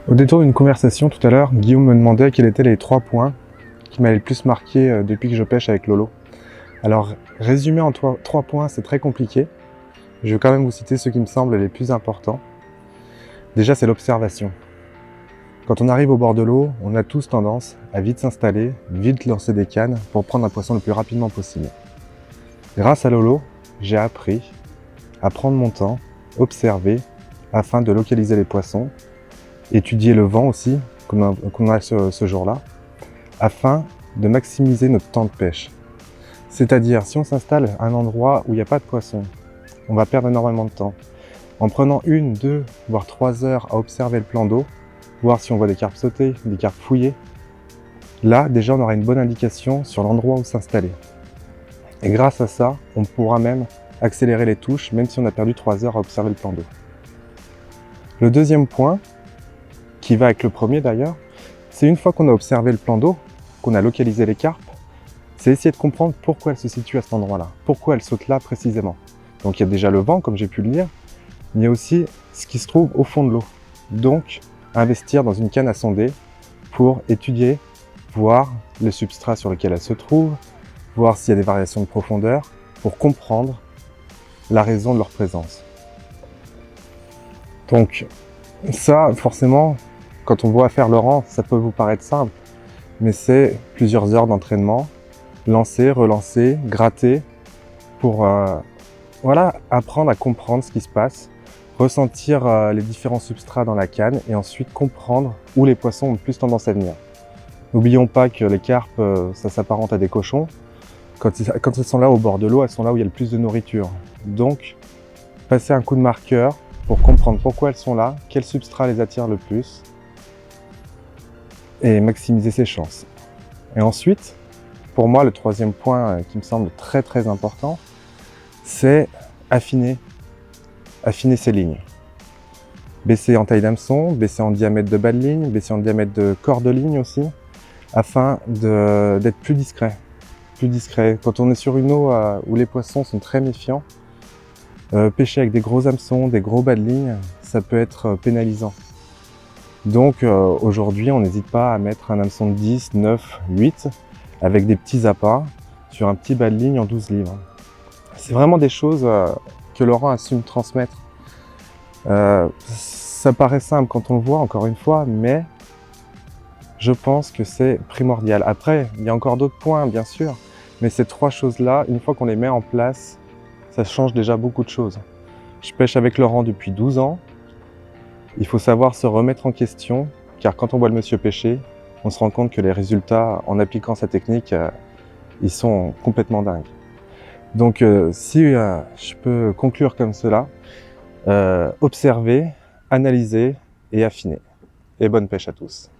Au détour d'une conversation tout à l'heure, Guillaume me demandait quels étaient les 3 points qui m'avaient le plus marqué depuis que je pêche avec Lolo. Alors, résumer en 3 points, c'est très compliqué. Je vais quand même vous citer ceux qui me semblent les plus importants. Déjà, c'est l'observation. Quand on arrive au bord de l'eau, on a tous tendance à vite s'installer, vite lancer des cannes pour prendre un poisson le plus rapidement possible. Grâce à Lolo, j'ai appris à prendre mon temps, observer, afin de localiser les poissons, étudier le vent aussi, qu'on a ce jour-là, afin de maximiser notre temps de pêche. C'est-à-dire, si on s'installe à un endroit où il n'y a pas de poissons, on va perdre énormément de temps. En prenant 1, 2, voire 3 heures à observer le plan d'eau, voir si on voit des carpes sauter, des carpes fouiller, là, déjà, on aura une bonne indication sur l'endroit où s'installer. Et grâce à ça, on pourra même accélérer les touches, même si on a perdu 3 heures à observer le plan d'eau. Le deuxième point, qui va avec le premier d'ailleurs, c'est une fois qu'on a observé le plan d'eau, qu'on a localisé les carpes, c'est essayer de comprendre pourquoi elles se situent à cet endroit-là, pourquoi elles sautent là précisément. Donc il y a déjà le vent, comme j'ai pu le dire, mais il y a aussi ce qui se trouve au fond de l'eau. Donc, investir dans une canne à sonder pour étudier, voir le substrat sur lequel elles se trouvent, voir s'il y a des variations de profondeur, pour comprendre la raison de leur présence. Donc, ça, forcément, quand on voit faire Laurent, ça peut vous paraître simple, mais c'est plusieurs heures d'entraînement, lancer, relancer, gratter, pour apprendre à comprendre ce qui se passe, ressentir les différents substrats dans la canne et ensuite comprendre où les poissons ont le plus tendance à venir. N'oublions pas que les carpes, ça s'apparente à des cochons. Quand elles sont là au bord de l'eau, elles sont là où il y a le plus de nourriture. Donc, passer un coup de marqueur pour comprendre pourquoi elles sont là, quel substrat les attire le plus et maximiser ses chances. Et ensuite, pour moi, le troisième point qui me semble très très important, c'est affiner ses lignes. Baisser en taille d'hameçon, baisser en diamètre de bas de ligne, baisser en diamètre de corps de ligne aussi, afin d'être plus discret. Quand on est sur une eau où les poissons sont très méfiants, pêcher avec des gros hameçons, des gros bas de ligne, ça peut être pénalisant. Donc aujourd'hui, on n'hésite pas à mettre un hameçon de 10, 9, 8, avec des petits appâts sur un petit bas de ligne en 12 livres. C'est vraiment des choses que Laurent a su me transmettre. Ça paraît simple quand on le voit, encore une fois, mais je pense que c'est primordial. Après, il y a encore d'autres points, bien sûr, mais ces 3 choses-là, une fois qu'on les met en place, ça change déjà beaucoup de choses. Je pêche avec Laurent depuis 12 ans. Il faut savoir se remettre en question, car quand on voit le monsieur pêcher, on se rend compte que les résultats, en appliquant sa technique, ils sont complètement dingues. Donc si je peux conclure comme cela, observer, analyser et affiner. Et bonne pêche à tous.